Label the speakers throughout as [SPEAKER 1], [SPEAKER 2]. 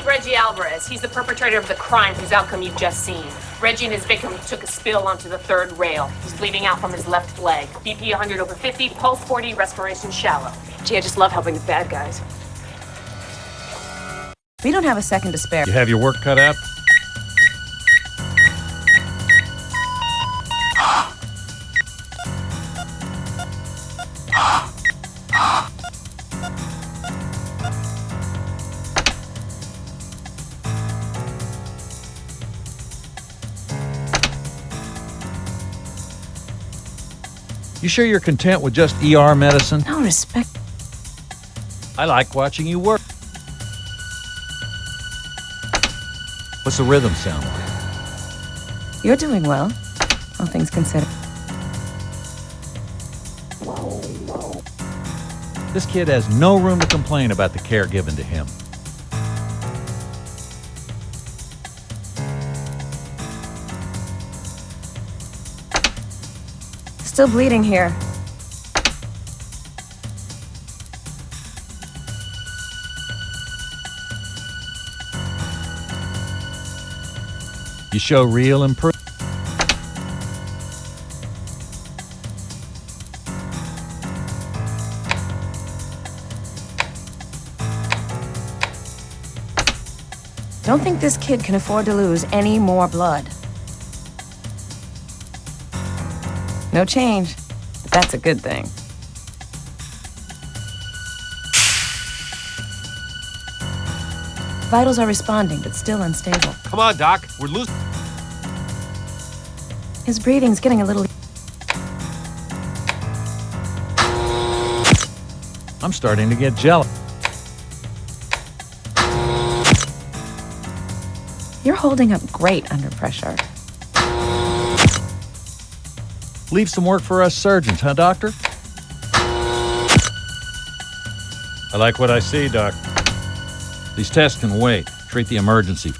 [SPEAKER 1] meet Reggie Alvarez. He's the perpetrator of the crime whose outcome you've just seen. Reggie and his victim took a spill onto the third rail. He's bleeding out from his left leg. BP 100/50, pulse 40, respiration shallow. Gee, I just love helping the bad guys.
[SPEAKER 2] We don't have a second to spare.
[SPEAKER 3] You have your work cut out? You sure you're content with just ER medicine?
[SPEAKER 2] No respect.
[SPEAKER 3] I like watching you work. What's the rhythm sound like?
[SPEAKER 2] You're doing well, all things considered.
[SPEAKER 3] This kid has no room to complain about the care given to him.
[SPEAKER 2] Still bleeding here.
[SPEAKER 3] You show real improvement.
[SPEAKER 2] Don't think this kid can afford to lose any more blood. No change, but that's a good thing. Vitals are responding, but still unstable.
[SPEAKER 4] Come on, Doc. We're losing.
[SPEAKER 2] His breathing's getting a little...
[SPEAKER 3] I'm starting to get jealous.
[SPEAKER 2] You're holding up great under pressure.
[SPEAKER 3] Leave some work for us surgeons, huh, Doctor? I like what I see, Doc. These tests can wait. Treat the emergency.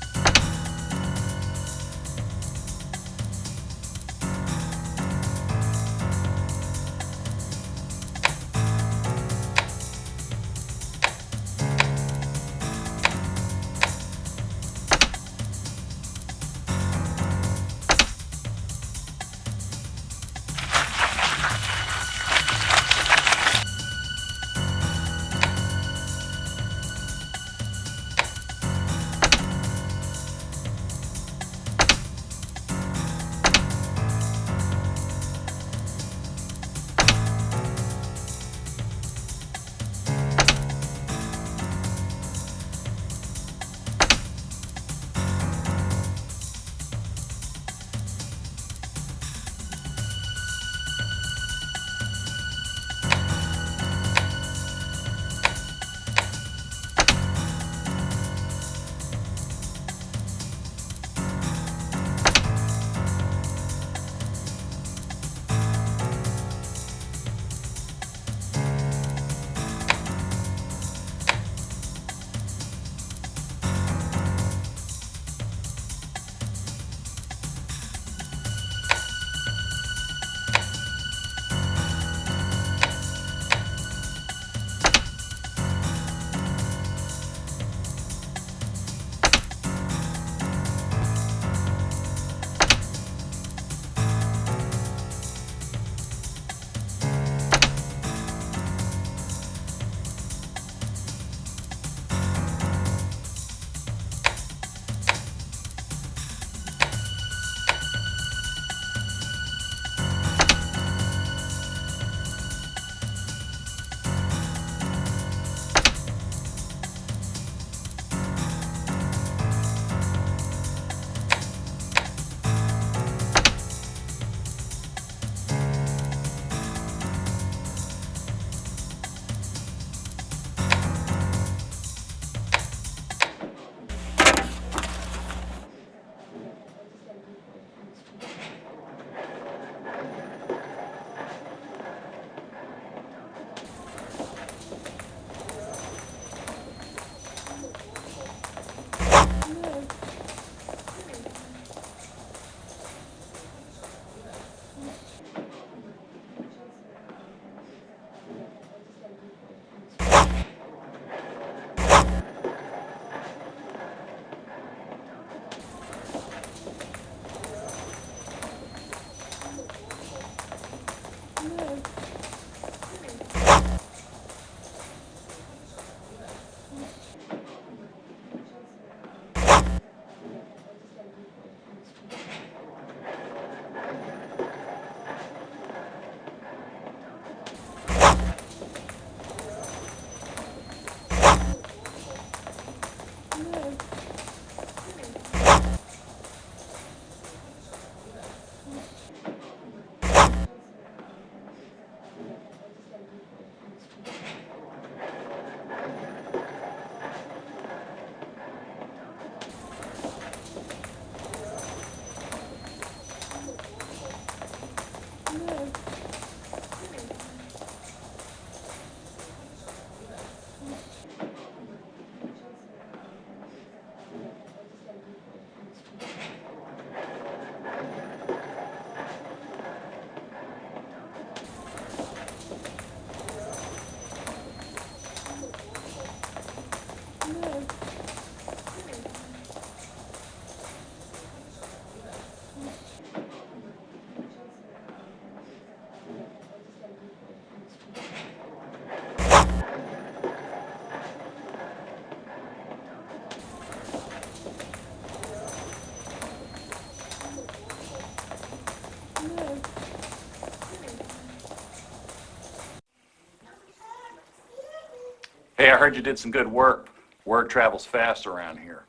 [SPEAKER 4] heard you did some good work. Word travels fast around here.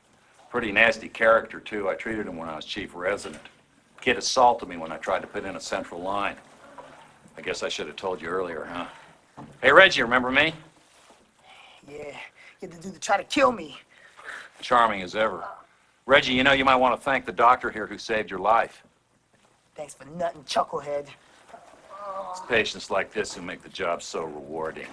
[SPEAKER 4] Pretty nasty character, too. I treated him when I was chief resident. Kid assaulted me when I tried to put in a central line. I guess I should have told you earlier, huh? Hey, Reggie, remember me?
[SPEAKER 5] Yeah, the dude that tried to kill me.
[SPEAKER 4] Charming as ever. Reggie, you know, you might want to thank the doctor here who saved your life.
[SPEAKER 5] Thanks for nothing, chucklehead.
[SPEAKER 4] It's patients like this who make the job so rewarding.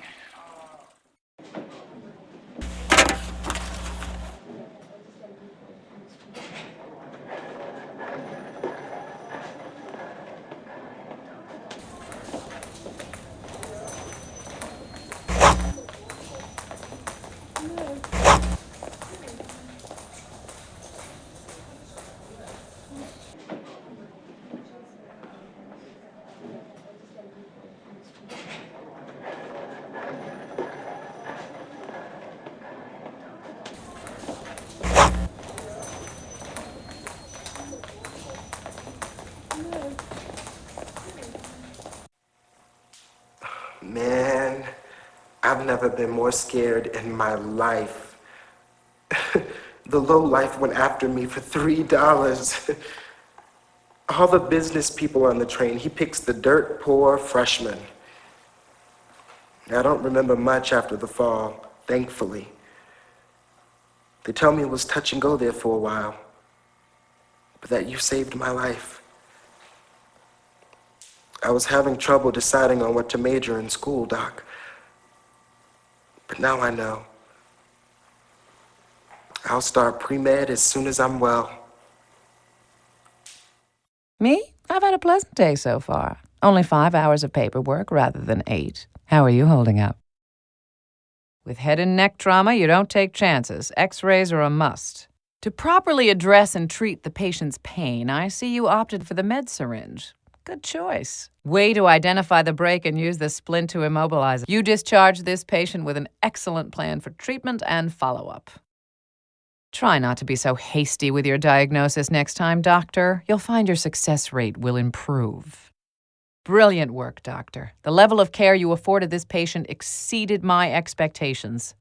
[SPEAKER 6] Man, I've never been more scared in my life. The lowlife went after me for $3. All the business people on the train, he picks the dirt poor freshman. I don't remember much after the fall, thankfully. They tell me it was touch and go there for a while, but that you saved my life. I was having trouble deciding on what to major in school, Doc. But now I know. I'll start pre-med as soon as I'm well.
[SPEAKER 2] Me? I've had a pleasant day so far. Only 5 hours of paperwork rather than 8. How are you holding up? With head and neck trauma, you don't take chances. X-rays are a must. To properly address and treat the patient's pain, I see you opted for the med syringe. Good choice. Way to identify the break and use the splint to immobilize it. You discharged this patient with an excellent plan for treatment and follow-up. Try not to be so hasty with your diagnosis next time, doctor. You'll find your success rate will improve. Brilliant work, doctor. The level of care you afforded this patient exceeded my expectations.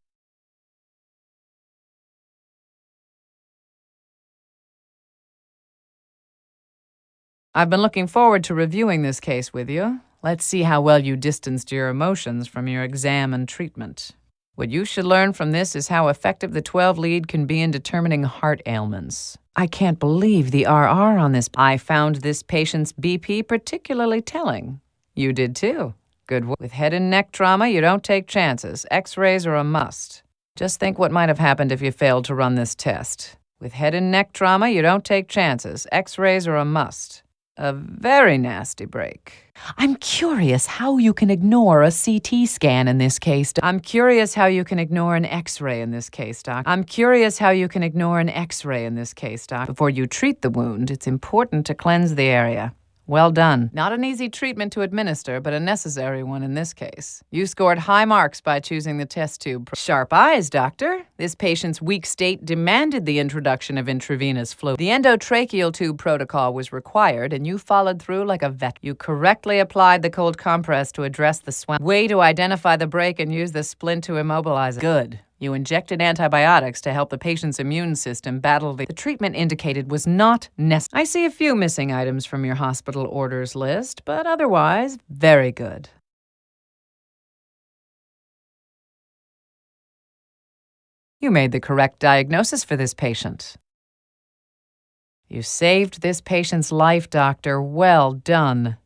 [SPEAKER 2] I've been looking forward to reviewing this case with you. Let's see how well you distanced your emotions from your exam and treatment. What you should learn from this is how effective the 12 lead can be in determining heart ailments. I can't believe the RR on this. I found this patient's BP particularly telling. You did too. Good work. With head and neck trauma, you don't take chances. X-rays are a must. Just think what might have happened if you failed to run this test. With head and neck trauma, you don't take chances. X-rays are a must. A very nasty break. I'm curious how you can ignore a CT scan in this case. I'm curious how you can ignore an X-ray in this case, Doc. I'm curious how you can ignore an X-ray in this case, Doc. Before you treat the wound, it's important to cleanse the area. Well done. Not an easy treatment to administer, but a necessary one in this case. You scored high marks by choosing the test tube. Sharp eyes, doctor. This patient's weak state demanded the introduction of intravenous fluid. The endotracheal tube protocol was required, and you followed through like a vet. You correctly applied the cold compress to address the swelling. Way to identify the break and use the splint to immobilize it. Good. You injected antibiotics to help the patient's immune system battle the treatment indicated was not necessary. I see a few missing items from your hospital orders list, but otherwise, very good. You made the correct diagnosis for this patient. You saved this patient's life, doctor. Well done.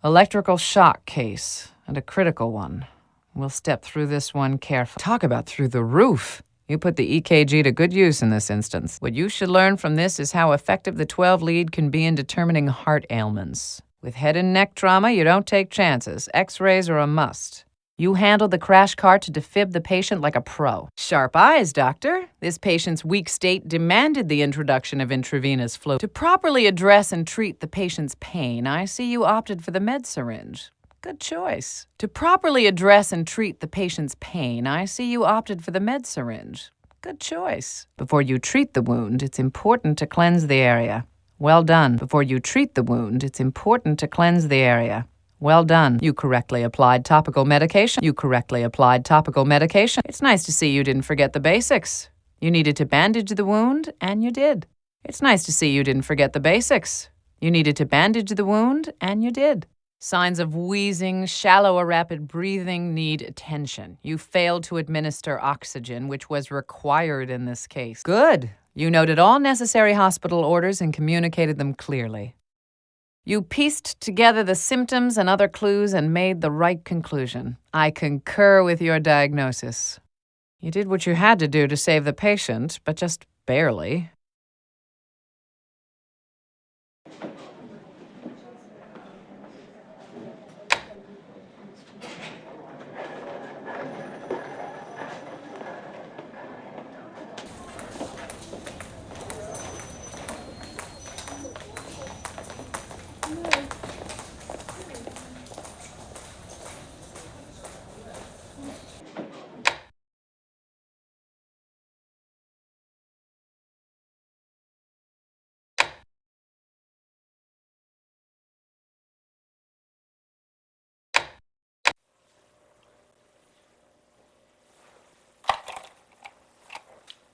[SPEAKER 2] Electrical shock case, and a critical one. We'll step through this one carefully. Talk about through the roof. You put the EKG to good use in this instance. What you should learn from this is how effective the 12 lead can be in determining heart ailments. With head and neck trauma, you don't take chances. X-rays are a must. You handled the crash cart to defib the patient like a pro. Sharp eyes, doctor. This patient's weak state demanded the introduction of intravenous fluid. To properly address and treat the patient's pain, I see you opted for the med syringe. Good choice. To properly address and treat the patient's pain, I see you opted for the med syringe. Good choice. Before you treat the wound, it's important to cleanse the area. Well done. Before you treat the wound, it's important to cleanse the area. Well done. You correctly applied topical medication. You correctly applied topical medication. It's nice to see you didn't forget the basics. You needed to bandage the wound, and you did. It's nice to see you didn't forget the basics. You needed to bandage the wound, and you did. Signs of wheezing, shallow or rapid breathing need attention. You failed to administer oxygen, which was required in this case. Good. You noted all necessary hospital orders and communicated them clearly. You pieced together the symptoms and other clues and made the right conclusion. I concur with your diagnosis. You did what you had to do to save the patient, but just barely.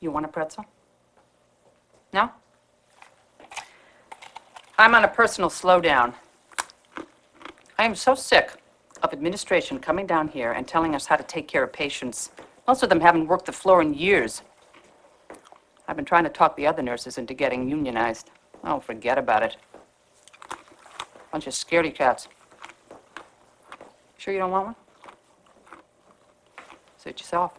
[SPEAKER 7] You want a pretzel? No? I'm on a personal slowdown. I am so sick of administration coming down here and telling us how to take care of patients. Most of them haven't worked the floor in years. I've been trying to talk the other nurses into getting unionized. Oh, forget about it. Bunch of scaredy cats. Sure you don't want one? Suit yourself.